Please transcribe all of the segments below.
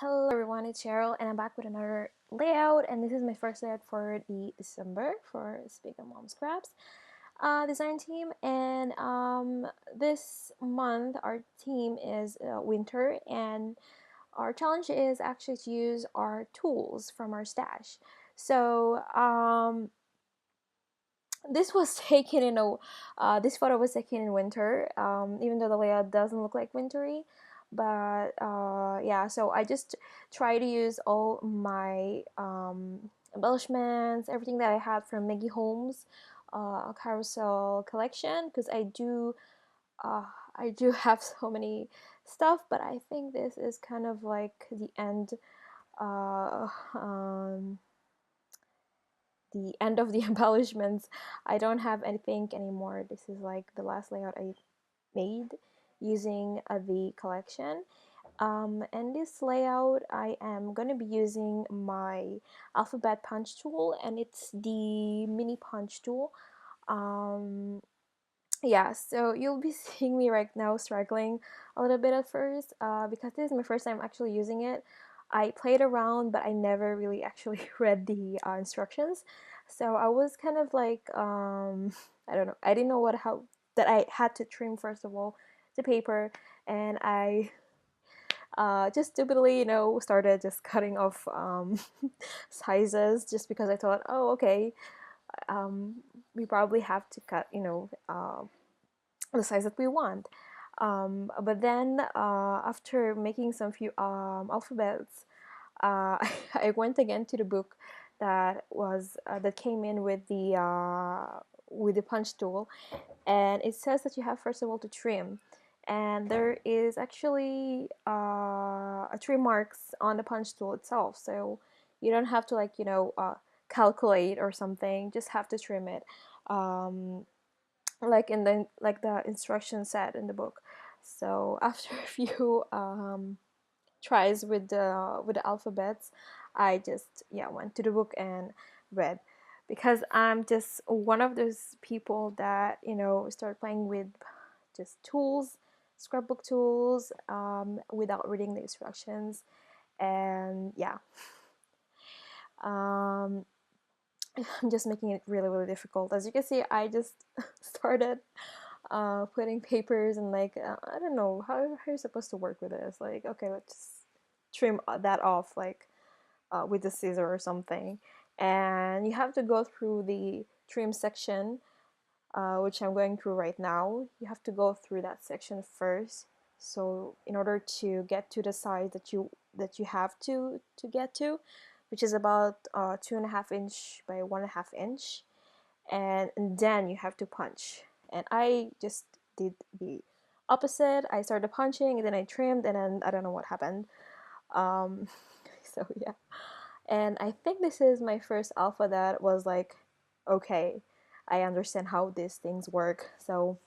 Hello everyone, it's Sheryl and I'm back with another layout, and this is my first layout for the December for Speak on Mom Scraps design team. And this month our theme is winter, and our challenge is actually to use our tools from our stash. So this was taken in a this photo was taken in winter, even though the layout doesn't look like wintry. But yeah, so I just try to use all my embellishments, everything that I had from Maggie Holmes carousel collection, because uh, I do have so many stuff. But I think this is kind of like uh, um, the end of the embellishments. I don't have anything anymore. This is like the last layout I made using the collection. And this layout, I am going to be using my alphabet punch tool, and it's the mini punch tool. Um, yeah, so you'll be seeing me right now struggling a little bit at first, because this is my first time actually using it. I played around, but I never really actually read the instructions, so I was kind of like I don't know, I didn't know how that I had to trim first of all the paper, and I just stupidly, started just cutting off sizes, just because I thought, oh, okay, um, we probably have to cut, the size that we want. But then after making some few alphabets, I went again to the book that came in with the punch tool, and it says that you have first of all to trim, and there is actually a trim marks on the punch tool itself, so you don't have to calculate or something, just have to trim it. Um, like the instruction said in the book. So after a few tries with the alphabets, I just went to the book and read, because I'm just one of those people that start playing with just tools, scrapbook tools, without reading the instructions. And yeah, um, I'm just making it really really difficult. As you can see, I just started putting papers, and I don't know how you're supposed to work with this. Like, okay, let's just trim that off, like with the scissor or something, and you have to go through the trim section, which I'm going through right now. You have to go through that section first, so in order to get to the size that you have to get to, which is about 2.5 inch by 1.5 inch, and then you have to punch. And I just did the opposite. I started punching, and then I trimmed, and then I don't know what happened. um, so yeah, and I think this is my first alpha that was like, okay, I understand how these things work. So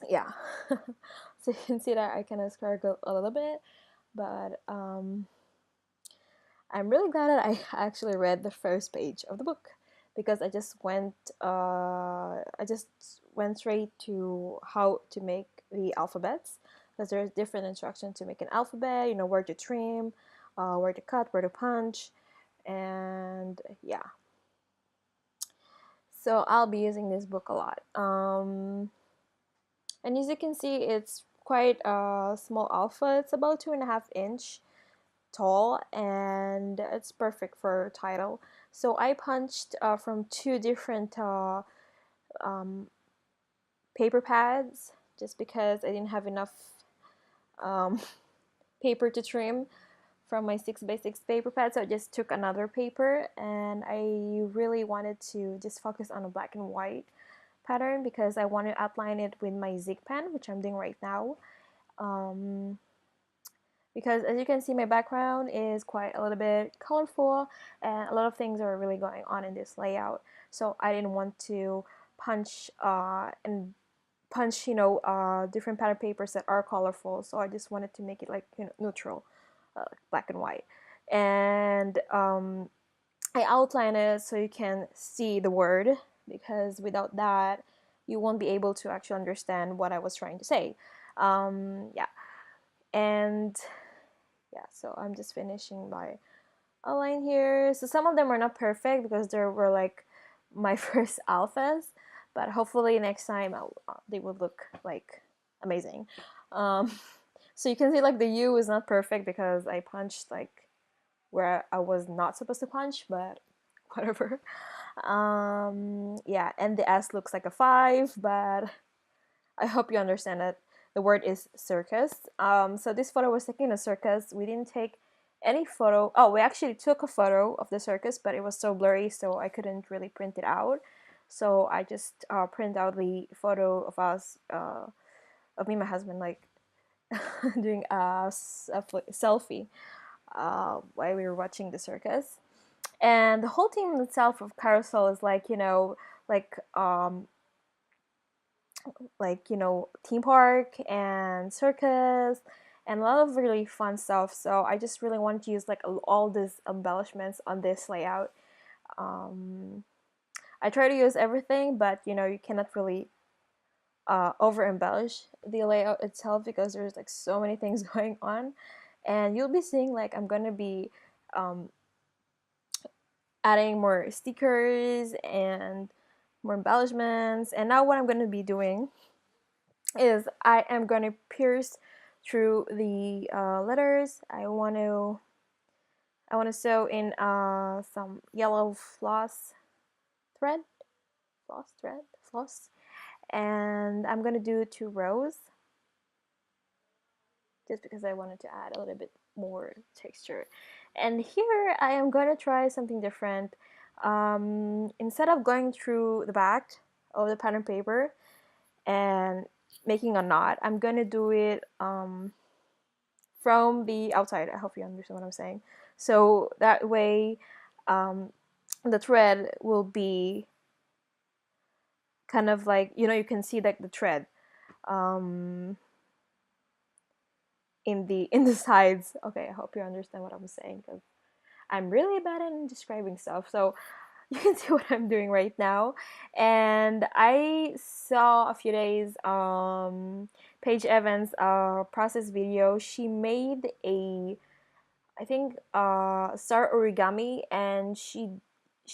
yeah, so you can see that I kind of struggled a little bit, but I'm really glad that I actually read the first page of the book, because I just went straight to how to make the alphabets, because there's different instructions to make an alphabet. Where to trim, where to cut, where to punch, and yeah. So I'll be using this book a lot. And as you can see, it's quite a small alpha. It's about 2.5 inch tall, and it's perfect for title. So I punched from two different um, paper pads, just because I didn't have enough um, paper to trim from my 6x6 paper pad. So I just took another paper, and I really wanted to just focus on a black and white pattern, because I want to outline it with my Zig pen, which I'm doing right now. Um, because as you can see, my background is quite a little bit colorful, and a lot of things are really going on in this layout. So I didn't want to punch and punch different pattern papers that are colorful. So I just wanted to make it like neutral, black and white. And I outline it so you can see the word, because without that you won't be able to actually understand what I was trying to say. Yeah, and yeah, so I'm just finishing my outline here. So some of them are not perfect because there were like my first alphas, but hopefully next time they will look like amazing. Um, so you can see like the U is not perfect because I punched like where I was not supposed to punch, but whatever. Yeah, and the S looks like a 5, but I hope you understand that the word is circus. So this photo was taken in a circus. We didn't take any photo. Oh, we actually took a photo of the circus, but it was so blurry, so I couldn't really print it out. So I just print out the photo of us, of me and my husband, like doing a selfie while we were watching the circus. And the whole team itself of Carousel is like, like theme park and circus and a lot of really fun stuff. So I just really wanted to use like all these embellishments on this layout. I try to use everything, but you cannot really over embellish the layout itself because there's like so many things going on, and you'll be seeing like I'm gonna be adding more stickers and more embellishments. And now what I'm going to be doing is I am going to pierce through the letters. I want to sew in some yellow floss, and I'm going to do 2 rows just because I wanted to add a little bit more texture. And here I am going to try something different. Instead of going through the back of the pattern paper and making a knot, I'm going to do it from the outside. I hope you understand what I'm saying. So that way the thread will be kind of like, you can see like the thread in the sides. Okay, I hope you understand what I'm saying because I'm really bad at describing stuff. So you can see what I'm doing right now. And I saw a few days Paige Evans process video. She made a, I think, star origami, and she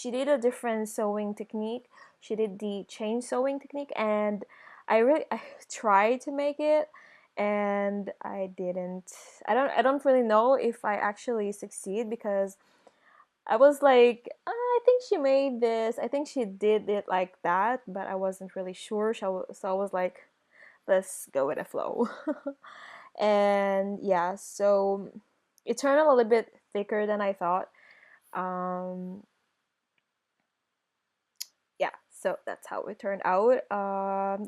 did a different sewing technique. She did the chain sewing technique, and I tried to make it, and I didn't. I don't really know if I actually succeed because I was like, I think she made this. I think she did it like that, but I wasn't really sure. So I was like, let's go with the flow. And yeah, so it turned a little bit thicker than I thought. Um, yeah, so that's how it turned out.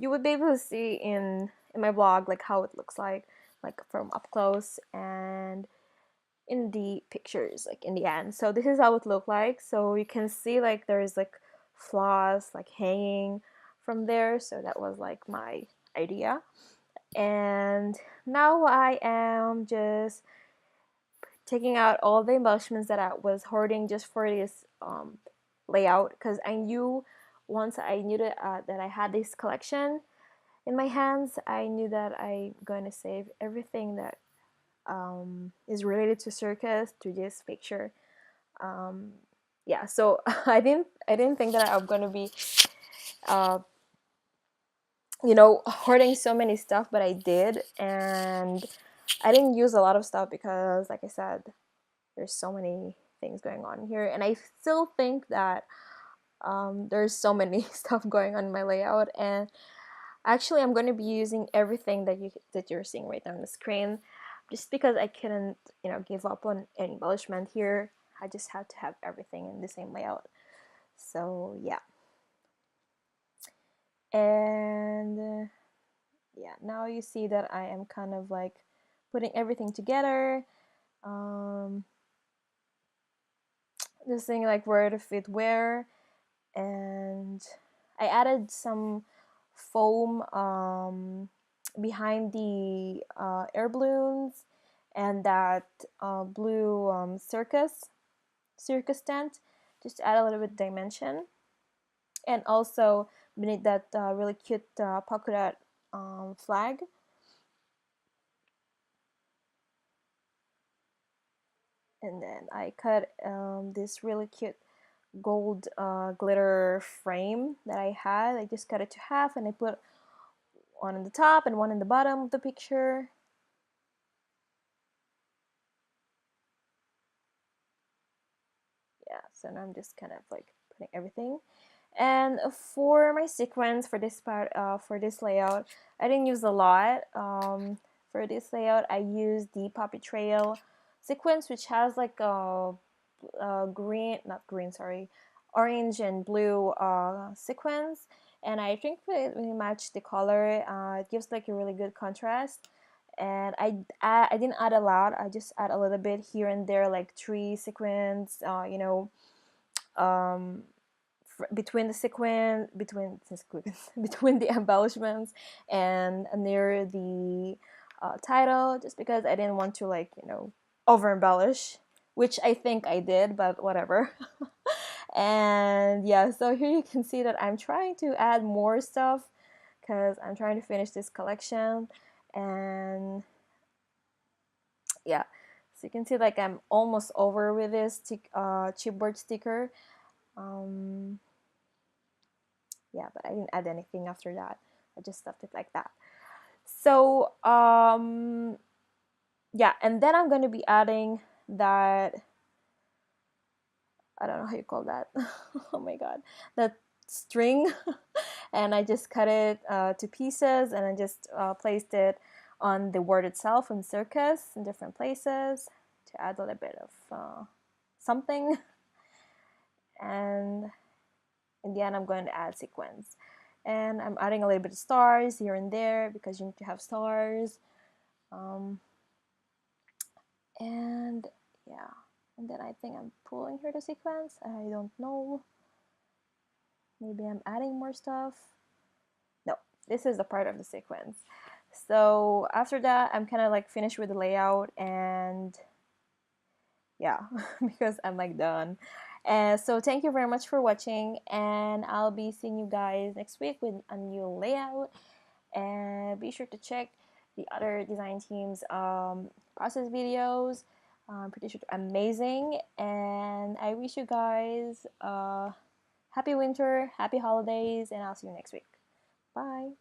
You would be able to see in my blog like how it looks like from up close and in the pictures, like in the end. So this is how it looked like. So you can see like there's like floss like hanging from there. So that was like my idea. And now I am just taking out all the embellishments that I was hoarding just for this layout, because I knew once I knew that I had this collection in my hands, I knew that I'm going to save everything that is related to circus to this picture. Yeah, so I didn't think that I'm gonna be hoarding so many stuff, but I did. And I didn't use a lot of stuff because, like I said, there's so many things going on here, and I still think that there's so many stuff going on in my layout. And actually I'm going to be using everything that you're seeing right now on the screen, just because I couldn't give up on any embellishment here. I just had to have everything in the same layout. So yeah. And yeah, now you see that I am kind of like putting everything together, just saying like where to fit where. And I added some foam behind the air balloons and that blue circus tent, just to add a little bit of dimension. And also beneath that really cute polka dot flag. And then I cut this really cute gold glitter frame that I had. I just cut it to half and I put one on the top and one in the bottom of the picture. Yeah, so now I'm just kind of like putting everything. And for my sequence for this part, for this layout, I didn't use a lot. For this layout, I used the Poppy Trail sequence, which has like green, not green, sorry, orange and blue sequence. And I think we matched the color. It gives like a really good contrast. And I didn't add a lot. I just add a little bit here and there, like tree sequence. Um, between the sequence, between the embellishments and near the title, just because I didn't want to like over embellish, which I think I did, but whatever. And yeah, so here you can see that I'm trying to add more stuff because I'm trying to finish this collection. And yeah, so you can see like I'm almost over with this chipboard sticker. um, yeah, but I didn't add anything after that. I just left it like that. So yeah, and then I'm going to be adding that, I don't know how you call that. Oh my god, that string. And I just cut it to pieces, and I just placed it on the word itself in circus in different places to add a little bit of something. And in the end, I'm going to add sequins. And I'm adding a little bit of stars here and there because you need to have stars. Um, and yeah, and then I think I'm pulling here the sequence. I don't know. Maybe I'm adding more stuff. No, this is the part of the sequence. So after that, I'm kind of like finished with the layout, and yeah, because I'm like done. And so thank you very much for watching, and I'll be seeing you guys next week with a new layout. And be sure to check the other design teams process videos. I'm pretty sure they're amazing, and I wish you guys happy winter, happy holidays, and I'll see you next week. Bye.